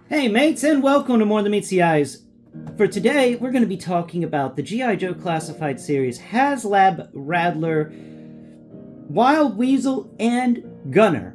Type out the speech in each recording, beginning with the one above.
Hey mates, and welcome to More Than Meets the Eyes. For today, we're going to be talking about the G.I. Joe Classified series Haslab, Rattler, Wild Weasel, and Gunner.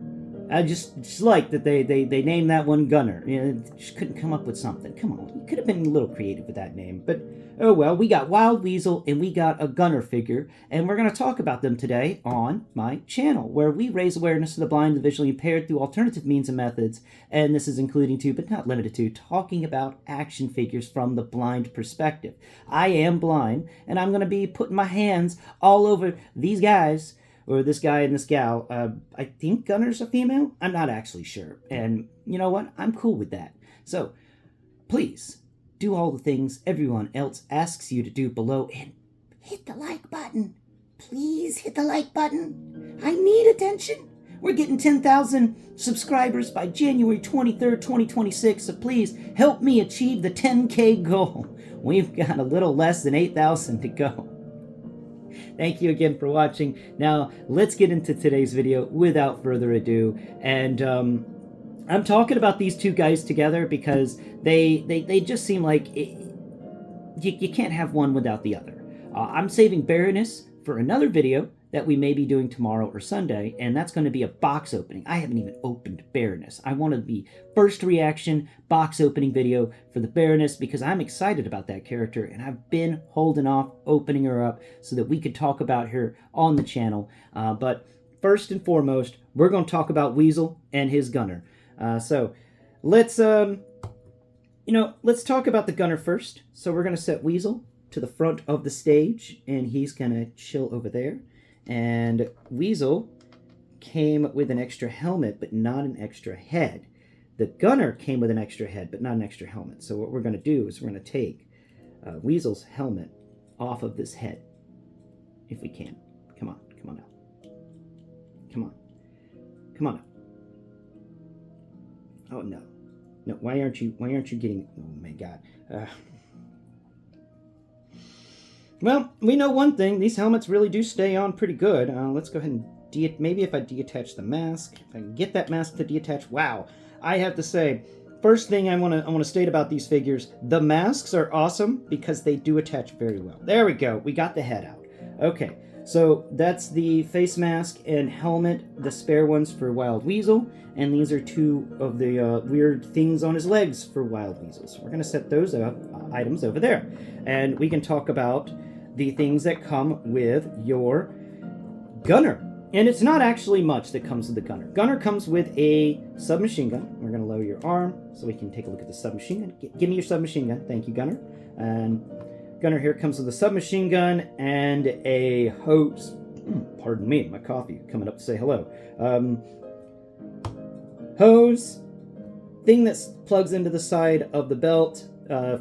I just like that they named that one Gunner. You know, just couldn't come up with something. Come on, you could have been a little creative with that name. But oh well, we got Wild Weasel and we got a Gunner figure, and we're going to talk about them today on my channel, where we raise awareness of the blind and visually impaired through alternative means and methods. And this is including to, but not limited to, talking about action figures from the blind perspective. I am blind, and I'm going to be putting my hands all over these guys, or this guy and this gal. I think Gunner's a female. I'm not actually sure. And you know what? I'm cool with that. So please do all the things everyone else asks you to do below and hit the like button. Please hit the like button. I need attention. We're getting 10,000 subscribers by January 23rd, 2026. So please help me achieve the 10K goal. We've got a little less than 8,000 to go. Thank you again for watching. Now, let's get into today's video without further ado. And I'm talking about these two guys together because they just seem like you can't have one without the other. I'm saving Baroness for another video that we may be doing tomorrow or Sunday, and that's going to be a box opening. I haven't even opened Baroness. I want to be first reaction box opening video for the Baroness because I'm excited about that character, and I've been holding off opening her up so that we could talk about her on the channel. But first and foremost, we're going to talk about Weasle and his Gunner. So let's let's talk about the Gunner first. So we're going to set Weasle to the front of the stage, and he's going to chill over there. And Weasle came with an extra helmet, but not an extra head. The Gunner came with an extra head, but not an extra helmet. So what we're going to do is we're going to take Weasel's helmet off of this head, if we can. Come on now. Come on now. Oh no, why aren't you getting? Oh my God. Well, we know one thing. These helmets really do stay on pretty good. Let's go ahead and maybe if I deattach the mask, if I can get that mask to deattach. Wow, I have to say, first thing I want to state about these figures: the masks are awesome because they do attach very well. There we go. We got the head out. Okay, so that's the face mask and helmet, the spare ones for Wild Weasel, and these are two of the weird things on his legs for Wild Weasel. So we're going to set those items over there, and we can talk about the things that come with your Gunner. And it's not actually much that comes with the Gunner. Gunner comes with a submachine gun. We're going to lower your arm so we can take a look at the submachine gun. Give me your submachine gun. Thank you, Gunner. And Gunner here comes with a submachine gun and a hose. Pardon me, my coffee coming up to say hello. Hose, thing that plugs into the side of the belt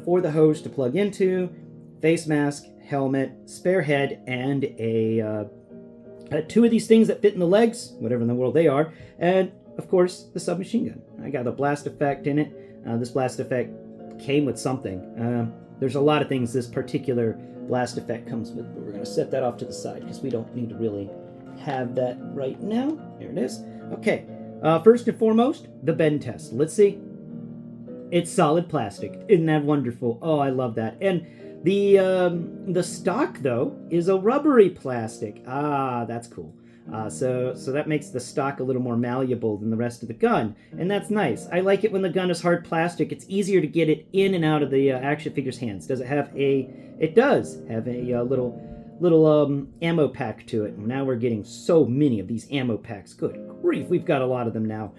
for the hose to plug into, face mask, helmet, spare head, and two of these things that fit in the legs, whatever in the world they are, and of course the submachine gun. I got a blast effect in it. This blast effect came with something. There's a lot of things this particular blast effect comes with, but we're going to set that off to the side because we don't need to really have that right now. There it is. Okay, first and foremost, the bend test. Let's see. It's solid plastic. Isn't that wonderful? Oh, I love that. And the stock, though, is a rubbery plastic. Ah, that's cool. So that makes the stock a little more malleable than the rest of the gun, and that's nice. I like it when the gun is hard plastic. It's easier to get it in and out of the action figure's hands. Does it have a? It does have a little ammo pack to it. Now we're getting so many of these ammo packs. Good grief, we've got a lot of them now.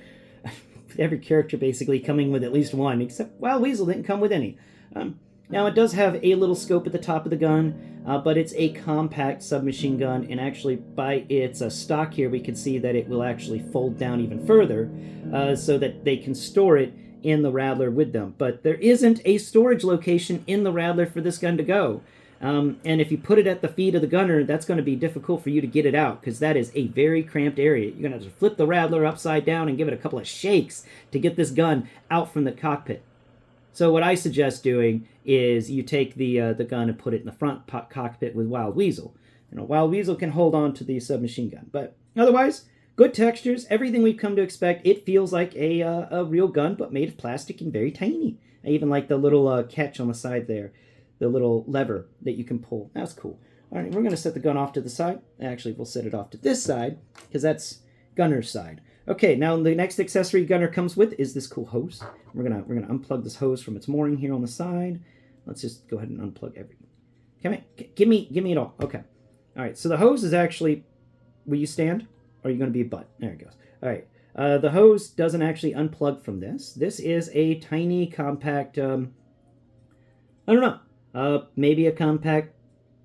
Every character basically coming with at least one, except Wild Weasel didn't come with any. Now, it does have a little scope at the top of the gun, but it's a compact submachine gun, and actually by its stock here, we can see that it will actually fold down even further so that they can store it in the Rattler with them. But there isn't a storage location in the Rattler for this gun to go. And if you put it at the feet of the gunner, that's going to be difficult for you to get it out because that is a very cramped area. You're going to have to flip the Rattler upside down and give it a couple of shakes to get this gun out from the cockpit. So what I suggest doing is you take the gun and put it in the front cockpit with Wild Weasel. You know, Wild Weasel can hold on to the submachine gun, but otherwise, Good textures, everything we've come to expect. It feels like a real gun, but made of plastic and very tiny. I even like the little catch on the side there, the little lever that you can pull. That's cool. All right, we're going to set the gun off to the side. Actually, we'll set it off to this side, because that's Gunner's side. Okay, now the next accessory Gunner comes with is this cool hose. We're gonna unplug this hose from its mooring here on the side. Let's just go ahead and unplug everything. Come here, give me it all. Okay. All right, so the hose is actually, will you stand? Or are you going to be a butt? There it goes. All right. The hose doesn't actually unplug from this. This is a tiny, compact, I don't know, maybe a compact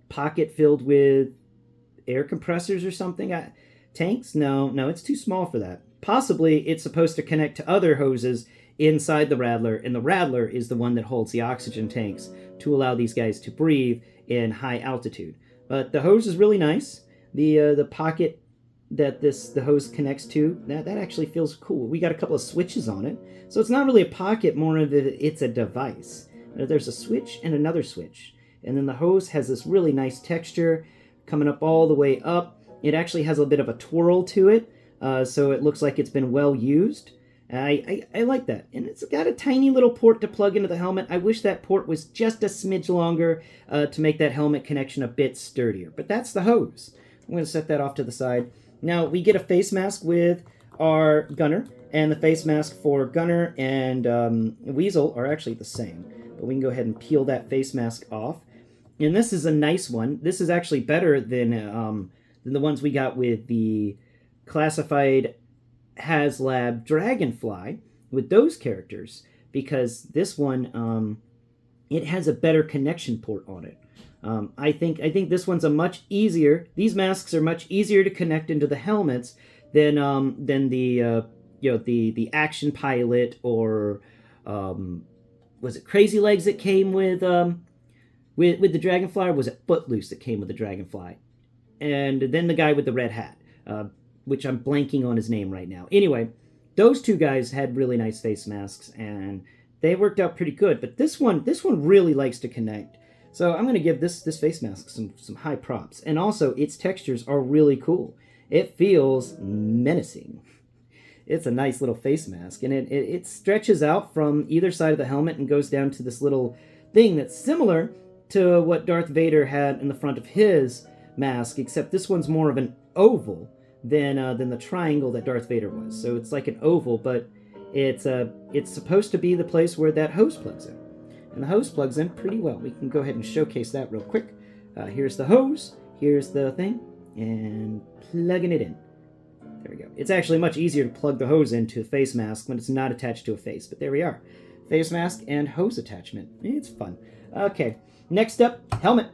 pocket filled with air compressors or something. Tanks? No, it's too small for that. Possibly it's supposed to connect to other hoses inside the Rattler, and the Rattler is the one that holds the oxygen tanks to allow these guys to breathe in high altitude. But the hose is really nice. The pocket that the hose connects to, that actually feels cool. We got a couple of switches on it, so it's not really a pocket, more of it's a device. There's a switch and another switch, and then the hose has this really nice texture coming up all the way up. It actually has a bit of a twirl to it, so it looks like it's been well used. I like that, and it's got a tiny little port to plug into the helmet. I wish that port was just a smidge longer to make that helmet connection a bit sturdier, but that's the hose. I'm going to set that off to the side. Now, we get a face mask with our Gunner, and the face mask for Gunner and Weasle are actually the same. But we can go ahead and peel that face mask off. And this is a nice one. This is actually better than the ones we got with the classified Haslab Dragonfly with those characters, because this one, it has a better connection port on it. I think this one's a much easier. These masks are much easier to connect into the helmets than the Action Pilot or was it Crazy Legs that came with the Dragonfly, or was it Footloose that came with the Dragonfly, and then the guy with the red hat, which I'm blanking on his name right now. Anyway, those two guys had really nice face masks and they worked out pretty good. But this one really likes to connect. So I'm going to give this face mask some high props. And also, its textures are really cool. It feels menacing. It's a nice little face mask. And it stretches out from either side of the helmet and goes down to this little thing that's similar to what Darth Vader had in the front of his mask, except this one's more of an oval than the triangle that Darth Vader was. So it's like an oval, but it's supposed to be the place where that hose plugs in. And the hose plugs in pretty well. We can go ahead and showcase that real quick. Here's the hose, here's the thing, and plugging it in. There we go. It's actually much easier to plug the hose into a face mask when it's not attached to a face, but there we are. Face mask and hose attachment. It's fun. Okay, next up, helmet.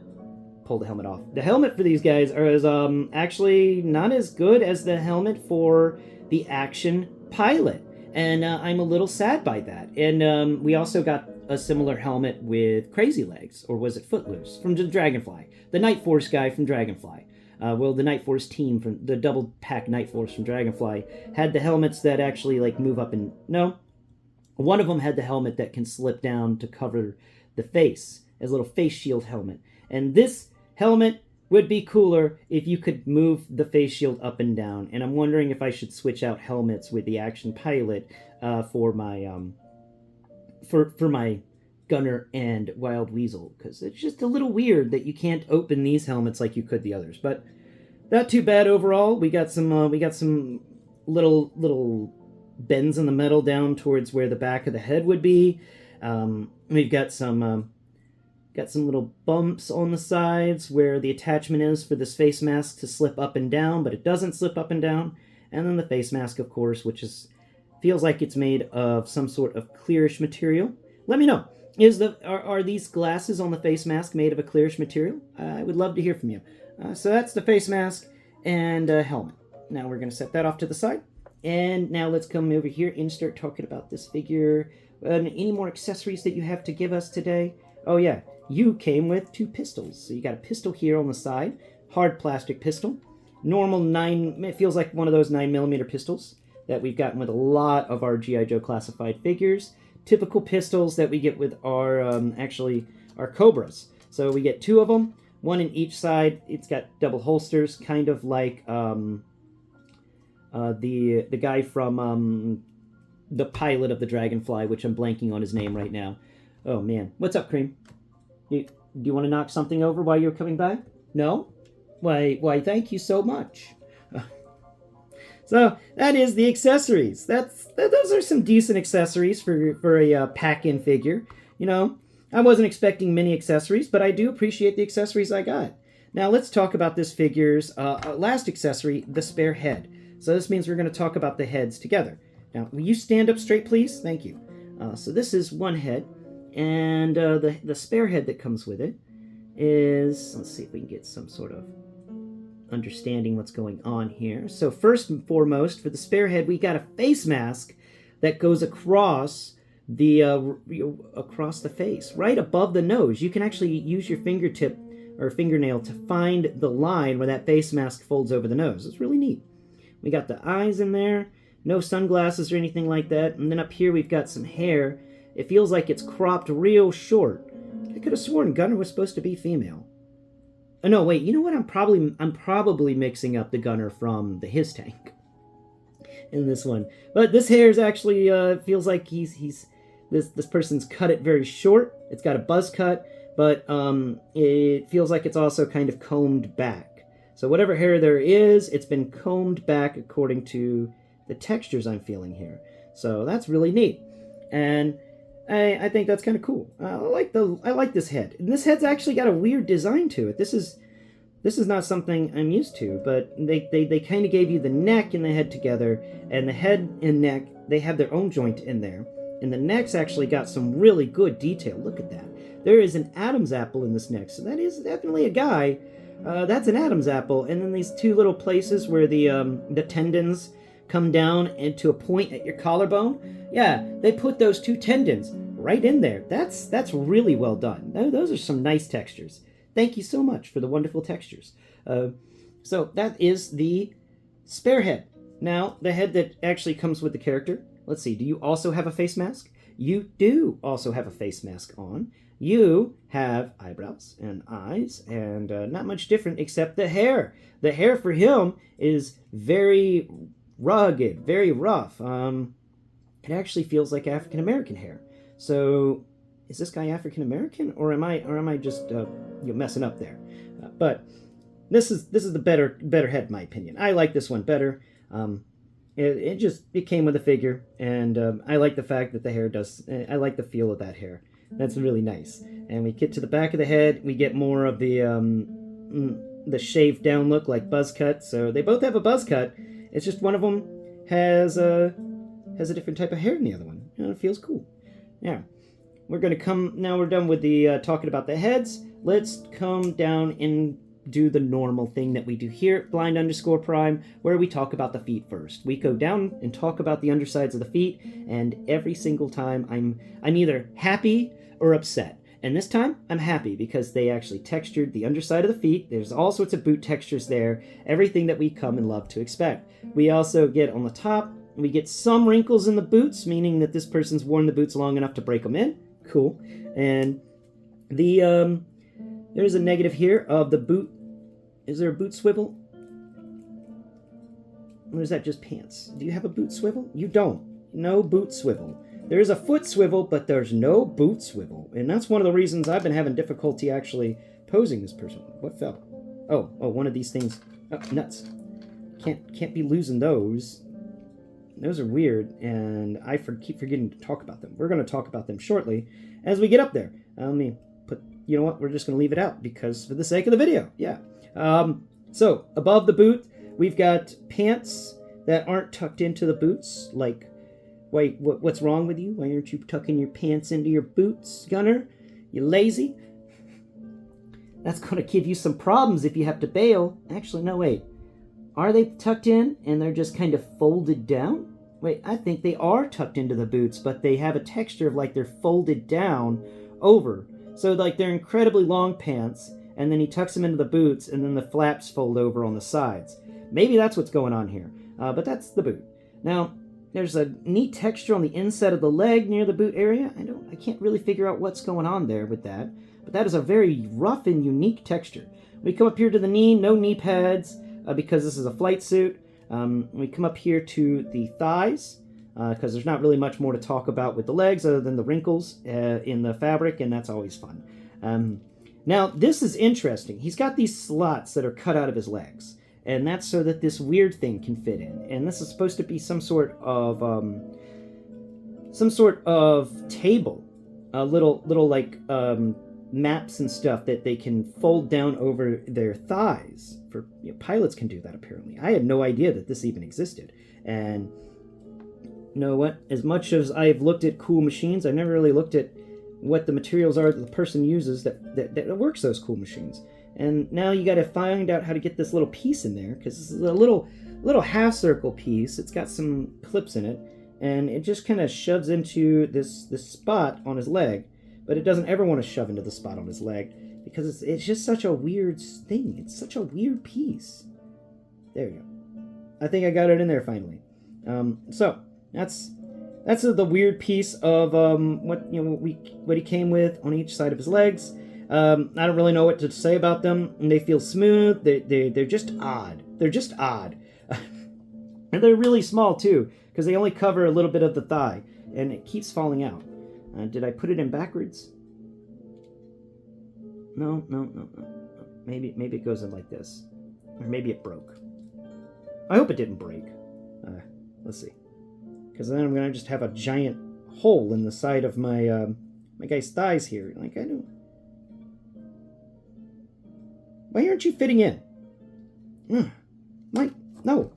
Pull the helmet off. The helmet for these guys is actually not as good as the helmet for the Action Pilot. And I'm a little sad by that. And we also got a similar helmet with Crazy Legs, or was it Footloose, from the Dragonfly. The Night Force guy from Dragonfly. The Night Force team, from the double pack Night Force from Dragonfly, had the helmets that actually like move up and... No. One of them had the helmet that can slip down to cover the face, as a little face shield helmet. And this helmet would be cooler if you could move the face shield up and down. And I'm wondering if I should switch out helmets with the Action Pilot for my for my Gunner and Wild Weasle, because it's just a little weird that you can't open these helmets like you could the others. But not too bad overall. We got some little bends in the metal down towards where the back of the head would be. We've got some little bumps on the sides where the attachment is for this face mask to slip up and down, but it doesn't slip up and down. And then the face mask, of course, which feels like it's made of some sort of clearish material. Let me know. Are these glasses on the face mask made of a clearish material? I would love to hear from you. So that's the face mask and helmet. Now we're going to set that off to the side. And now let's come over here and start talking about this figure. Any more accessories that you have to give us today? Oh yeah, you came with 2 pistols. So you got a pistol here on the side, hard plastic pistol. Normal 9, it feels like one of those 9mm pistols that we've gotten with a lot of our G.I. Joe classified figures. Typical pistols that we get with our, our Cobras. So we get 2 of them, 1 in each side. It's got double holsters, kind of like the guy from the pilot of the Dragonfly, which I'm blanking on his name right now. Oh man, what's up, Cream? Do you want to knock something over while you're coming by? No? Why, thank you so much. So that is the accessories. Those are some decent accessories for a pack-in figure. You know, I wasn't expecting many accessories, but I do appreciate the accessories I got. Now let's talk about this figure's last accessory, the spare head. So this means we're going to talk about the heads together. Now, will you stand up straight, please? Thank you. So this is one head, and the spare head that comes with it is, let's see if we can get some sort of understanding what's going on here. So first and foremost, for the spare head, we got a face mask that goes across the face, right above the nose. You can actually use your fingertip or fingernail to find the line where that face mask folds over the nose. It's really neat. We got the eyes in there, no sunglasses or anything like that. And then up here we've got some hair. It feels like it's cropped real short. I could have sworn Gunner was supposed to be female. Oh no, wait, you know what? I'm probably mixing up the Gunner from the Hisstank in this one. But this hair is actually feels like this person's cut it very short. It's got a buzz cut, but it feels like it's also kind of combed back. So whatever hair there is, it's been combed back according to the textures I'm feeling here. So that's really neat. And I think that's kind of cool. I like this head. And this head's actually got a weird design to it. This is not something I'm used to, but they kind of gave you the neck and the head together, and the head and neck, they have their own joint in there. And the neck's actually got some really good detail. Look at that. There is an Adam's apple in this neck, so that is definitely a guy. That's an Adam's apple. And then these two little places where the tendons come down into a point at your collarbone. Yeah, they put those two tendons right in there. That's really well done. Those are some nice textures. Thank you so much for the wonderful textures. So that is the spare head. Now, the head that actually comes with the character. Let's see, do you also have a face mask? You do also have a face mask on. You have eyebrows and eyes, and not much different except the hair. The hair for him is very rugged, very rough. It actually feels like African American hair. So, is this guy African American, or am I just messing up there? But this is the better head in my opinion. I like this one better. It came with a figure, and I like the fact that the hair does. I like the feel of that hair. That's really nice. And we get to the back of the head, we get more of the shaved down look like buzz cut. So they both have a buzz cut. It's just one of them has a different type of hair than the other one. It feels cool. Yeah. We're going to come, now we're done with the talking about the heads. Let's come down and do the normal thing that we do here at Blind_Prime, where we talk about the feet first. We go down and talk about the undersides of the feet, and every single time I'm either happy or upset. And this time, I'm happy because they actually textured the underside of the feet. There's all sorts of boot textures there, everything that we come and love to expect. We also get on the top, we get some wrinkles in the boots, meaning that this person's worn the boots long enough to break them in. Cool. And there's a negative here of the boot. Is there a boot swivel? Or is that just pants? Do you have a boot swivel? You don't. No boot swivel. There is a foot swivel, but there's no boot swivel. And that's one of the reasons I've been having difficulty actually posing this person. What fell? Oh, one of these things. Oh, nuts. Can't be losing those. Those are weird, and I keep forgetting to talk about them. We're going to talk about them shortly as we get up there. You know what? We're just going to leave it out because for the sake of the video. Yeah. So, above the boot, we've got pants that aren't tucked into the boots. Like, wait, what's wrong with you? Why aren't you tucking your pants into your boots, Gunner? You lazy? That's going to give you some problems if you have to bail. Actually, no, wait. Are they tucked in and they're just kind of folded down? Wait, I think they are tucked into the boots, but they have a texture of like they're folded down over. So like they're incredibly long pants, and then he tucks them into the boots, and then the flaps fold over on the sides. Maybe that's what's going on here, but that's the boot. Now, there's a neat texture on the inside of the leg near the boot area. I can't really figure out what's going on there with that, but that is a very rough and unique texture. We come up here to the knee, no knee pads, because this is a flight suit. We come up here to the thighs, because there's not really much more to talk about with the legs other than the wrinkles in the fabric, and that's always fun. Now, this is interesting. He's got these slots that are cut out of his legs, and that's so that this weird thing can fit in. And this is supposed to be some sort of table, a little like maps and stuff that they can fold down over their thighs. For pilots can do that apparently. I had no idea that this even existed. And you know what? As much as I've looked at cool machines, I've never really looked at what the materials are that the person uses that works those cool machines. And now you got to find out how to get this little piece in there, because this is a little half circle piece. It's got some clips in it, and it just kind of shoves into this spot on his leg. But it doesn't ever want to shove into the spot on his leg, because it's just such a weird thing. It's such a weird piece. There you go. I think I got it in there finally. So that's the weird piece of what he came with on each side of his legs. I don't really know what to say about them. They feel smooth. They're just odd. They're just odd. And they're really small too, because they only cover a little bit of the thigh, and it keeps falling out. Did I put it in backwards? No. Maybe it goes in like this. Or maybe it broke. I hope it didn't break. Let's see. Because then I'm going to just have a giant hole in the side of my my guy's thighs here. Like, I don't... Why aren't you fitting in? Mike, no.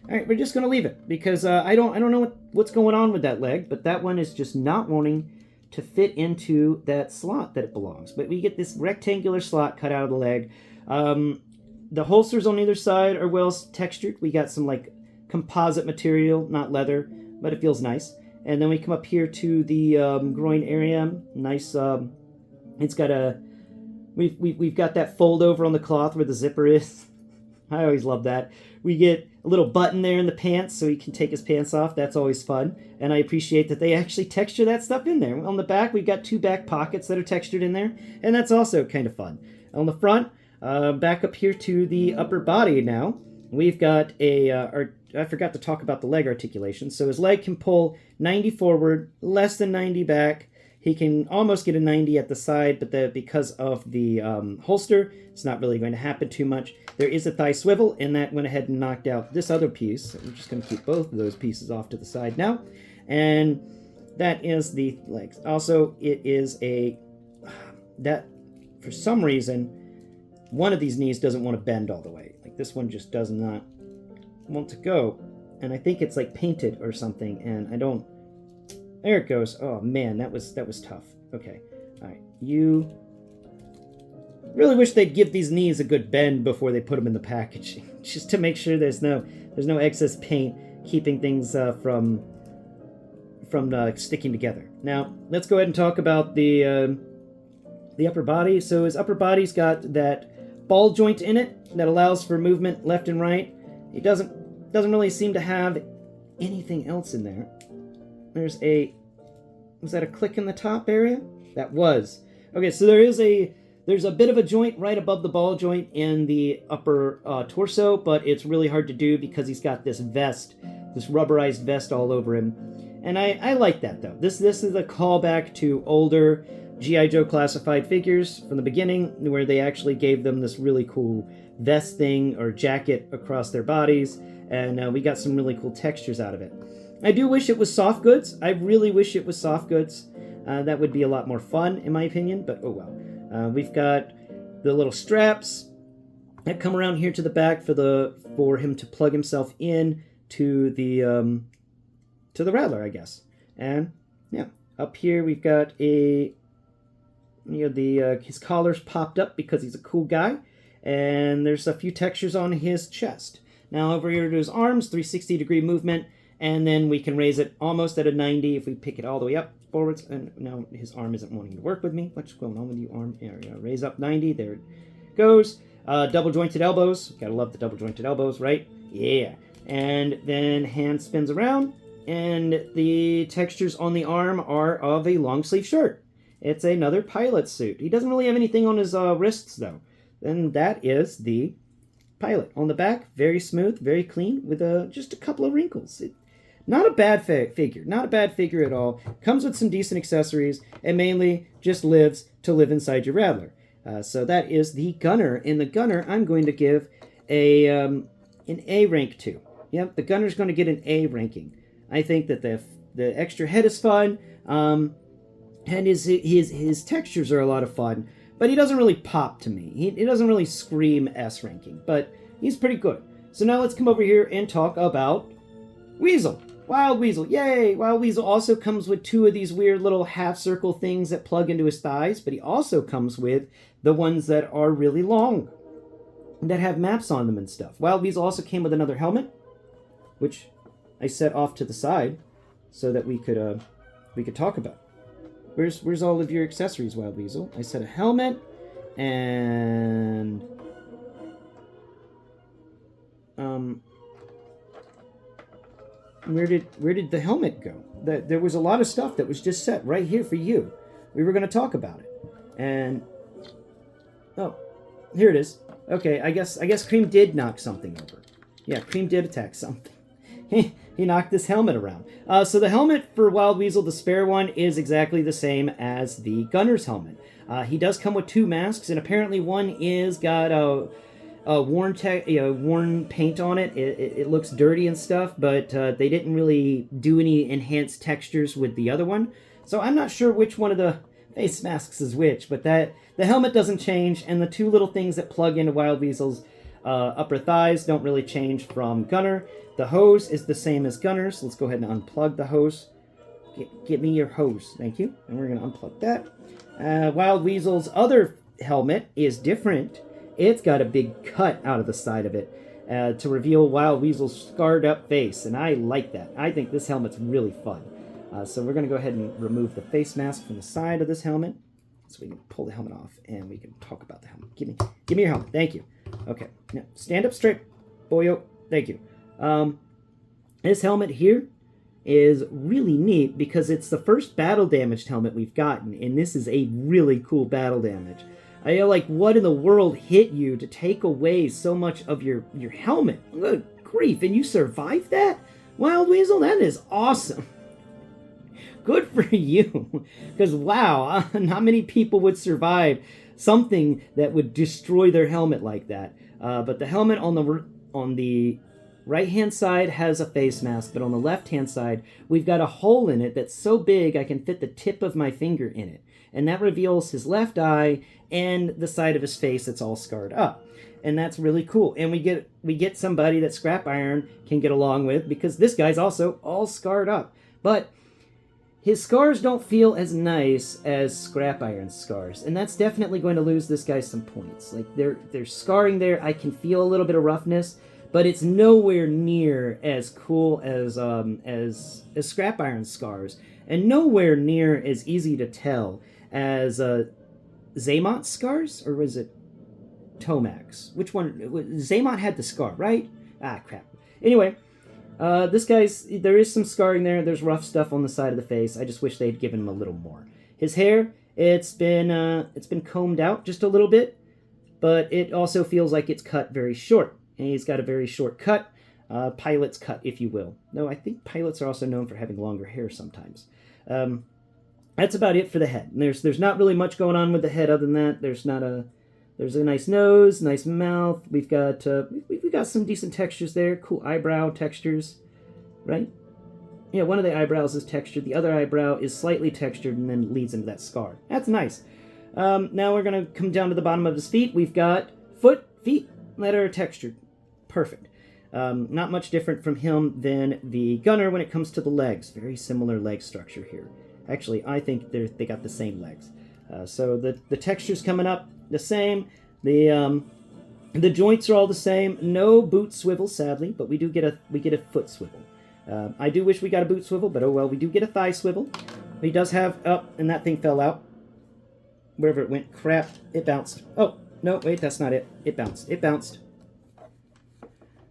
Alright, we're just going to leave it. Because I don't know what's going on with that leg. But that one is just not wanting to fit into that slot that it belongs. But we get this rectangular slot cut out of the leg. The holsters on either side are well textured. We got some like composite material, not leather, but it feels nice. And then we come up here to the groin area. Nice. It's got a... We've got that fold over on the cloth where the zipper is. I always love that. We get a little button there in the pants so he can take his pants off. That's always fun. And I appreciate that they actually texture that stuff in there. On the back, we've got 2 back pockets that are textured in there. And that's also kind of fun. On the front, back up here to the upper body now, we've got I forgot to talk about the leg articulation. So his leg can pull 90 forward, less than 90 back. He can almost get a 90 at the side, but because of the holster, it's not really going to happen too much. There is a thigh swivel, and that went ahead and knocked out this other piece. I'm just going to keep both of those pieces off to the side now. And that is the legs. Also, it is that for some reason, one of these knees doesn't want to bend all the way. Like this one just does not want to go. And I think it's like painted or something, and I don't... There it goes. Oh man, that was tough. Okay. Alright. You really wish they'd give these knees a good bend before they put them in the packaging. Just to make sure there's no excess paint keeping things from sticking together. Now, let's go ahead and talk about the upper body. So his upper body's got that ball joint in it that allows for movement left and right. It doesn't really seem to have anything else in there. Was that a click in the top area? That was. Okay, so there's a bit of a joint right above the ball joint in the upper torso, but it's really hard to do because he's got this vest, this rubberized vest all over him. And I like that, though. This is a callback to older G.I. Joe classified figures from the beginning, where they actually gave them this really cool vest thing or jacket across their bodies, and we got some really cool textures out of it. I do wish it was soft goods. I really wish it was soft goods. That would be a lot more fun, in my opinion, but oh well. We've got the little straps that come around here to the back for him to plug himself in to the Rattler, I guess. And yeah, up here we've got his collar's popped up because he's a cool guy, and there's a few textures on his chest. Now over here to his arms, 360-degree movement. And then we can raise it almost at a 90 if we pick it all the way up forwards. And now his arm isn't wanting to work with me. What's going on with you, arm? There we go. Raise up 90. There it goes. Double jointed elbows. Gotta love the double jointed elbows, right? Yeah. And then hand spins around. And the textures on the arm are of a long sleeve shirt. It's another pilot suit. He doesn't really have anything on his wrists, though. And that is the pilot. On the back, very smooth, very clean, with just a couple of wrinkles. Not a bad figure. Not a bad figure at all. Comes with some decent accessories, and mainly just lives to live inside your Rattler. So that is the Gunner. And the Gunner, I'm going to give an A rank to. Yep, the Gunner's going to get an A ranking. I think that the extra head is fun, and his textures are a lot of fun, but he doesn't really pop to me. He doesn't really scream S ranking, but he's pretty good. So now let's come over here and talk about Weasle. Wild Weasle, yay! Wild Weasle also comes with two of these weird little half-circle things that plug into his thighs, but he also comes with the ones that are really long, that have maps on them and stuff. Wild Weasle also came with another helmet, which I set off to the side so that we could talk about. Where's all of your accessories, Wild Weasle? I said a helmet, and where did the helmet go? There was a lot of stuff that was just set right here for you. We were going to talk about it, and oh, here it is. Okay, I guess Cream did knock something over. Yeah, Cream did attack something. He knocked this helmet around. So the helmet for Wild Weasle, the spare one, is exactly the same as the Gunner's helmet. He does come with two masks, and apparently one is got a worn paint on it. It looks dirty and stuff, but they didn't really do any enhanced textures with the other one. So I'm not sure which one of the face masks is which, but the helmet doesn't change, and the two little things that plug into Wild Weasle's upper thighs don't really change from Gunner. The hose is the same as Gunner's. Let's go ahead and unplug the hose. Get me your hose. Thank you. And we're going to unplug that. Wild Weasel's other helmet is different. It's got a big cut out of the side of it to reveal Wild Weasel's scarred up face, and I like that. I think this helmet's really fun. So we're going to go ahead and remove the face mask from the side of this helmet so we can pull the helmet off and we can talk about the helmet. Give me your helmet. Thank you. Okay. Now, stand up straight, boyo. Thank you. This helmet here is really neat because it's the first battle damaged helmet we've gotten, and this is a really cool battle damage. I feel like, what in the world hit you to take away so much of your helmet? Good grief, and you survived that? Wild Weasle, that is awesome. Good for you. Because, wow, not many people would survive something that would destroy their helmet like that. But the helmet on the right-hand side has a face mask, but on the left-hand side, we've got a hole in it that's so big I can fit the tip of my finger in it. And that reveals his left eye and the side of his face that's all scarred up. And that's really cool. And we get somebody that Scrap Iron can get along with, because this guy's also all scarred up. But his scars don't feel as nice as Scrap Iron's scars, and that's definitely going to lose this guy some points. Like, there's scarring there. I can feel a little bit of roughness, but it's nowhere near as cool as Scrap Iron's scars, and nowhere near as easy to tell as Zaymot's scars, or was it Tomac's? Which one? Zaymot had the scar, right? Ah, crap. Anyway, this guy's, there is some scarring there. There's rough stuff on the side of the face. I just wish they'd given him a little more. His hair, it's been combed out just a little bit, but it also feels like it's cut very short. And he's got a very short cut, pilot's cut, if you will. No, I think pilots are also known for having longer hair sometimes. That's about it for the head. And there's not really much going on with the head other than that. There's a nice nose, nice mouth. We've got some decent textures there. Cool eyebrow textures, right? Yeah, one of the eyebrows is textured. The other eyebrow is slightly textured and then leads into that scar. That's nice. Now we're going to come down to the bottom of his feet. We've got feet that are textured. Perfect. Not much different from him than the Gunner when it comes to the legs. Very similar leg structure here. Actually, I think they got the same legs. So the texture's coming up the same. The joints are all the same. No boot swivel, sadly, but we get a foot swivel. I do wish we got a boot swivel, but oh well, we do get a thigh swivel. He does have and that thing fell out. Wherever it went, crap, it bounced. Oh no, wait, that's not it. It bounced. It bounced.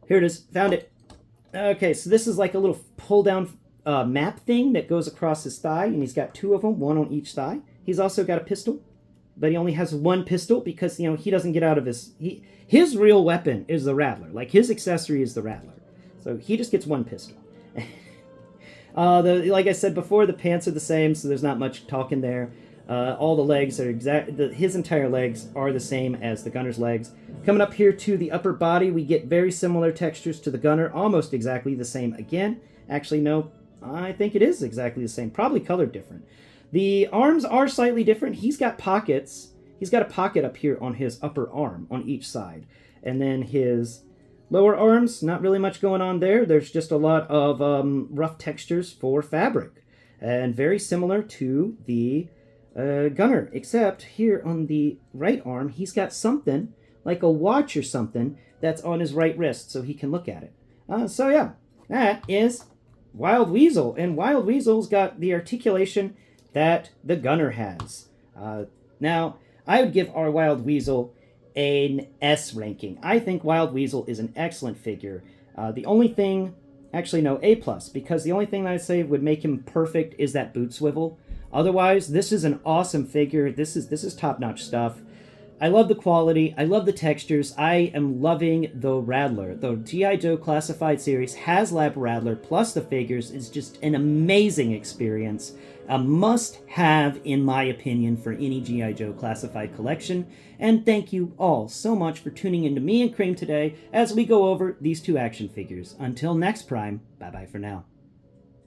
Here it is. Found it. Okay, so this is like a little pull-down map thing that goes across his thigh, and he's got two of them, one on each thigh. He's also got a pistol. but he only has one pistol because, you know, he doesn't get out of his real weapon is the Rattler. Like, his accessory is the Rattler. So he just gets one pistol. Like I said before, the pants are the same, so there's not much talking there. All the legs are his entire legs are the same as the gunner's legs. Coming up here to the upper body, we get very similar textures to the gunner, almost exactly the same again. Actually, no, I think it is exactly the same, probably colored different. The arms are slightly different. He's got pockets. He's got a pocket up here on his upper arm on each side. And then his lower arms, not really much going on there. There's just a lot of rough textures for fabric. And very similar to the gunner, except here on the right arm, he's got something like a watch or something that's on his right wrist so he can look at it. So yeah, that is Wild Weasle. And Wild Weasle's got the articulation that the gunner has. Now, I would give our Wild Weasle an S ranking. I think Wild Weasle is an excellent figure. The only thing, actually no, A+, because the only thing that I'd say would make him perfect is that boot swivel. Otherwise, this is an awesome figure. This is top-notch stuff. I love the quality. I love the textures. I am loving the Rattler. The G.I. Joe Classified Series Haslab Rattler plus the figures is just an amazing experience. A must-have, in my opinion, for any G.I. Joe Classified collection. And thank you all so much for tuning in to me and Cream today as we go over these two action figures. Until next Prime, bye-bye for now.